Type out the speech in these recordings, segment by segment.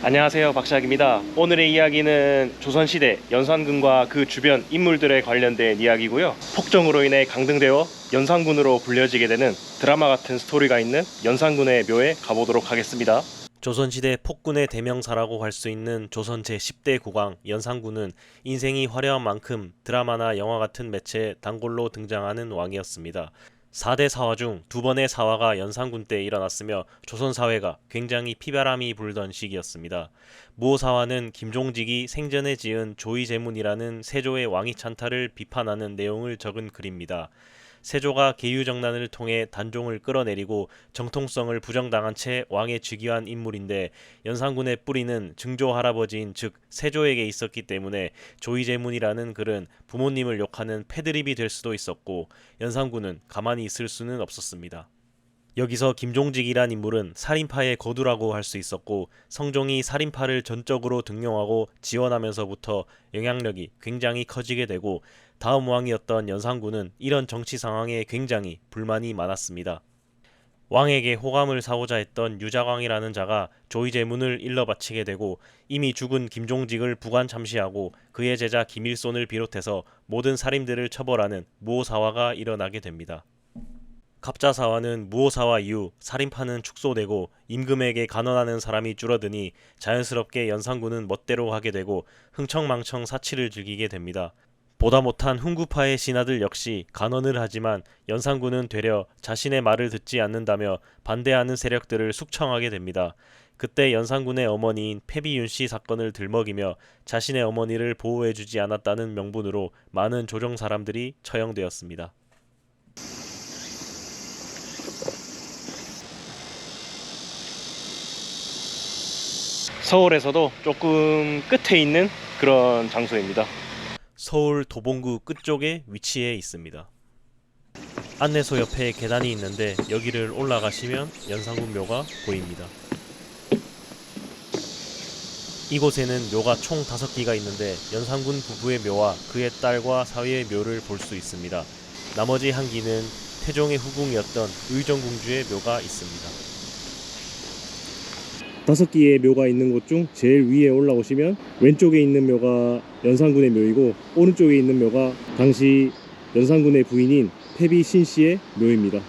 안녕하세요, 박시학입니다. 오늘의 이야기는 조선시대 연산군과 그 주변 인물들에 관련된 이야기고요. 폭정으로 인해 강등되어 연산군으로 불려지게 되는 드라마 같은 스토리가 있는 연산군의 묘에 가보도록 하겠습니다. 조선시대 폭군의 대명사라고 할 수 있는 조선 제10대 국왕 연산군은 인생이 화려한 만큼 드라마나 영화 같은 매체에 단골로 등장하는 왕이었습니다. 4대 사화 중 2번의 사화가 연산군 때 일어났으며 조선 사회가 굉장히 피바람이 불던 시기였습니다. 모 사화는 김종직이 생전에 지은 조의제문이라는 세조의 왕위 찬탈을 비판하는 내용을 적은 글입니다. 세조가 계유정난을 통해 단종을 끌어내리고 정통성을 부정당한 채 왕에 즉위한 인물인데 연산군의 뿌리는 증조 할아버지인 즉 세조에게 있었기 때문에 조의제문이라는 글은 부모님을 욕하는 패드립이 될 수도 있었고 연산군은 가만히 있을 수는 없었습니다. 여기서 김종직이란 인물은 살인파의 거두라고 할 수 있었고 성종이 살인파를 전적으로 등용하고 지원하면서부터 영향력이 굉장히 커지게 되고 다음 왕이었던 연산군은 이런 정치 상황에 굉장히 불만이 많았습니다. 왕에게 호감을 사고자 했던 유자광이라는 자가 조의제문을 일러 바치게 되고 이미 죽은 김종직을 부관 참시하고 그의 제자 김일손을 비롯해서 모든 살인들을 처벌하는 무오사화가 일어나게 됩니다. 갑자사화는 무오사화 이후 살인파는 축소되고 임금에게 간언하는 사람이 줄어드니 자연스럽게 연산군은 멋대로 하게 되고 흥청망청 사치를 즐기게 됩니다. 보다 못한 훈구파의 신하들 역시 간언을 하지만 연산군은 되려 자신의 말을 듣지 않는다며 반대하는 세력들을 숙청하게 됩니다. 그때 연산군의 어머니인 패비윤씨 사건을 들먹이며 자신의 어머니를 보호해주지 않았다는 명분으로 많은 조정 사람들이 처형되었습니다. 서울에서도 조금 끝에 있는 그런 장소입니다. 서울 도봉구 끝쪽에 위치해 있습니다. 안내소 옆에 계단이 있는데 여기를 올라가시면 연산군 묘가 보입니다. 이곳에는 묘가 총 5기가 있는데 연산군 부부의 묘와 그의 딸과 사위의 묘를 볼 수 있습니다. 나머지 한 기는 태종의 후궁이었던 의정공주의 묘가 있습니다. 5기의 묘가 있는 곳 중 제일 위에 올라오시면 왼쪽에 있는 묘가 연산군의 묘이고 오른쪽에 있는 묘가 당시 연산군의 부인인 패비 신씨의 묘입니다.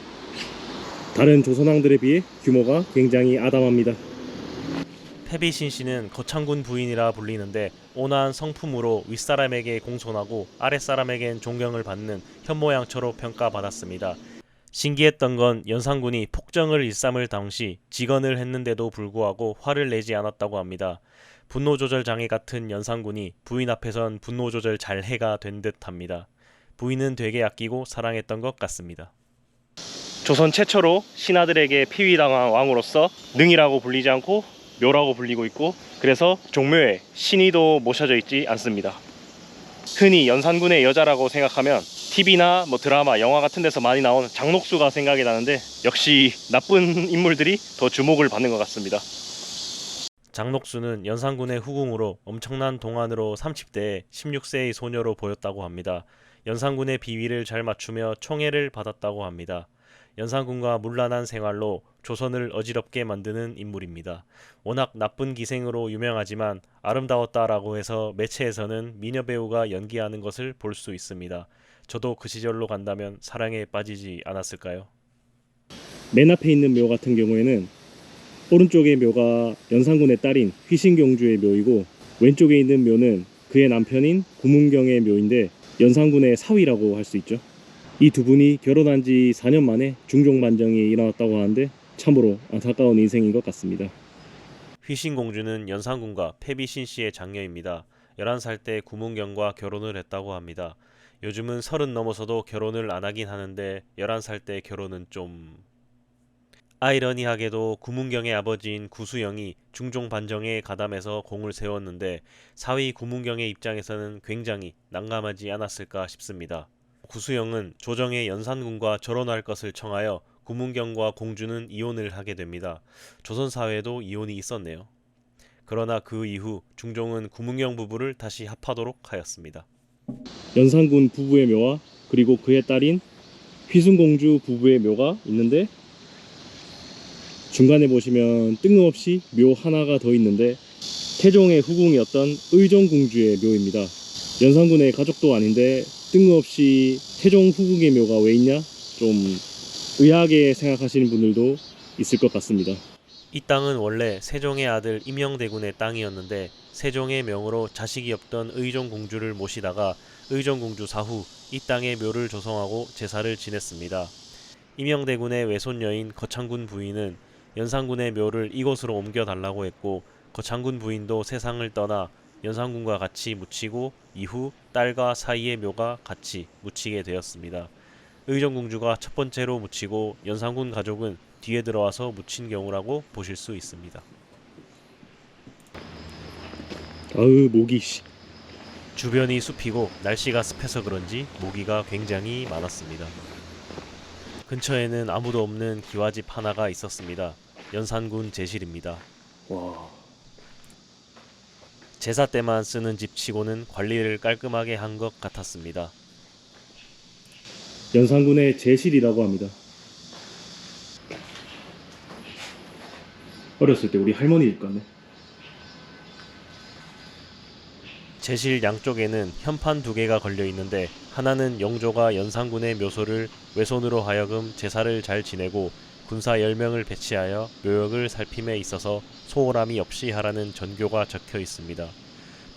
다른 조선왕들에 비해 규모가 굉장히 아담합니다. 패비 신씨는 거창군 부인이라 불리는데 온화한 성품으로 윗사람에게 공손하고 아랫사람에겐 존경을 받는 현모양처로 평가받았습니다. 신기했던 건 연산군이 폭정을 일삼을 당시 직언을 했는데도 불구하고 화를 내지 않았다고 합니다. 분노조절 장애 같은 연산군이 부인 앞에선 분노조절 잘해가 된 듯합니다. 부인은 되게 아끼고 사랑했던 것 같습니다. 조선 최초로 신하들에게 피위당한 왕으로서 능이라고 불리지 않고 묘라고 불리고 있고 그래서 종묘에 신이도 모셔져 있지 않습니다. 흔히 연산군의 여자라고 생각하면 TV나 드라마, 영화 같은 데서 많이 나온 장녹수가 생각이 나는데 역시 나쁜 인물들이 더 주목을 받는 것 같습니다. 장녹수는 연산군의 후궁으로 엄청난 동안으로 30대에 16세의 소녀로 보였다고 합니다. 연산군의 비위를 잘 맞추며 총애를 받았다고 합니다. 연산군과 문란한 생활로 조선을 어지럽게 만드는 인물입니다. 워낙 나쁜 기생으로 유명하지만 아름다웠다라고 해서 매체에서는 미녀 배우가 연기하는 것을 볼 수 있습니다. 저도 그 시절로 간다면 사랑에 빠지지 않았을까요? 맨 앞에 있는 묘 같은 경우에는 오른쪽의 묘가 연산군의 딸인 휘신경주의 묘이고 왼쪽에 있는 묘는 그의 남편인 구문경의 묘인데 연산군의 사위라고 할 수 있죠. 이 두 분이 결혼한 지 4년 만에 중종반정이 일어났다고 하는데 참으로 안타까운 인생인 것 같습니다. 휘신공주는 연산군과 패비 신씨의 장녀입니다. 11살 때 구문경과 결혼을 했다고 합니다. 요즘은 30 넘어서도 결혼을 안 하긴 하는데 11살 때 결혼은 좀... 아이러니하게도 구문경의 아버지인 구수영이 중종 반정에 가담해서 공을 세웠는데 사위 구문경의 입장에서는 굉장히 난감하지 않았을까 싶습니다. 구수영은 조정의 연산군과 결혼할 것을 청하여 구문경과 공주는 이혼을 하게 됩니다. 조선 사회에도 이혼이 있었네요. 그러나 그 이후 중종은 구문경 부부를 다시 합하도록 하였습니다. 연산군 부부의 묘와 그리고 그의 딸인 휘순공주 부부의 묘가 있는데 중간에 보시면 뜬금없이 묘 하나가 더 있는데 태종의 후궁이었던 의정공주의 묘입니다. 연산군의 가족도 아닌데 뜬금없이 태종 후궁의 묘가 왜 있냐? 좀 의아하게 생각하시는 분들도 있을 것 같습니다. 이 땅은 원래 세종의 아들 임영대군의 땅이었는데 세종의 명으로 자식이 없던 의정공주를 모시다가 의정공주 사후 이 땅에 묘를 조성하고 제사를 지냈습니다. 임영대군의 외손녀인 거창군 부인은 연산군의 묘를 이곳으로 옮겨달라고 했고 거창군 부인도 세상을 떠나 연산군과 같이 묻히고 이후 딸과 사이의 묘가 같이 묻히게 되었습니다. 의정공주가 첫 번째로 묻히고 연산군 가족은 뒤에 들어와서 묻힌 경우라고 보실 수 있습니다. 아으 모기. 주변이 숲이고 날씨가 습해서 그런지 모기가 굉장히 많았습니다. 근처에는 아무도 없는 기와집 하나가 있었습니다. 연산군 제실입니다. 와. 제사 때만 쓰는 집치고는 관리를 깔끔하게 한 것 같았습니다. 연산군의 제실이라고 합니다. 어렸을 때 우리 할머니일 거네. 제실 양쪽에는 현판 2개가 걸려 있는데 하나는 영조가 연산군의 묘소를 외손으로 하여금 제사를 잘 지내고 군사 10명을 배치하여 묘역을 살핌에 있어서 소홀함이 없이 하라는 전교가 적혀 있습니다.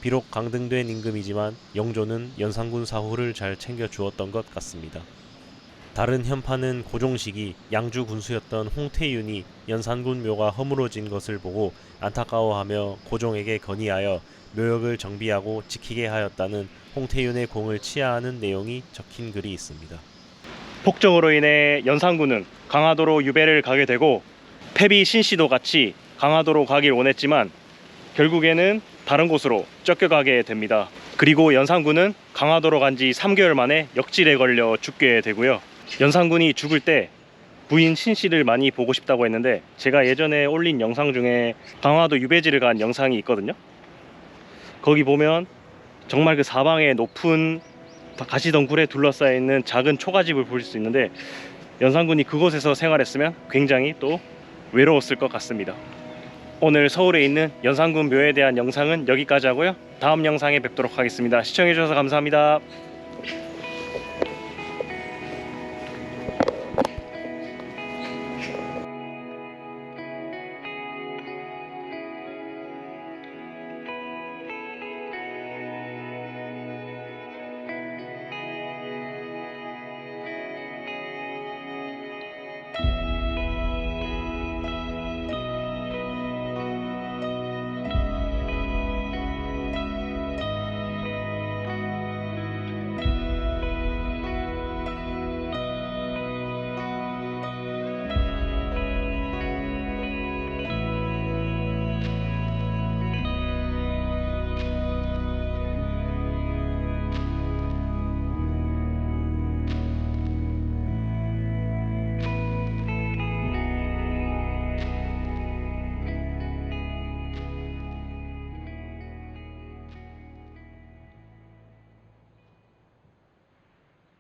비록 강등된 임금이지만 영조는 연산군 사후를 잘 챙겨 주었던 것 같습니다. 다른 현판은 고종식이 양주 군수였던 홍태윤이 연산군 묘가 허물어진 것을 보고 안타까워하며 고종에게 건의하여 묘역을 정비하고 지키게 하였다는 홍태윤의 공을 치하하는 내용이 적힌 글이 있습니다. 폭정으로 인해 연산군은 강화도로 유배를 가게 되고 패비 신씨도 같이 강화도로 가길 원했지만 결국에는 다른 곳으로 쫓겨가게 됩니다. 그리고 연산군은 강화도로 간 지 3개월 만에 역질에 걸려 죽게 되고요. 연산군이 죽을 때 부인 신씨를 많이 보고 싶다고 했는데 제가 예전에 올린 영상 중에 강화도 유배지를 간 영상이 있거든요. 거기 보면 정말 그 사방에 높은 가시덩굴에 둘러싸여 있는 작은 초가집을 볼 수 있는데 연산군이 그곳에서 생활했으면 굉장히 또 외로웠을 것 같습니다. 오늘 서울에 있는 연산군 묘에 대한 영상은 여기까지 하고요. 다음 영상에 뵙도록 하겠습니다. 시청해주셔서 감사합니다.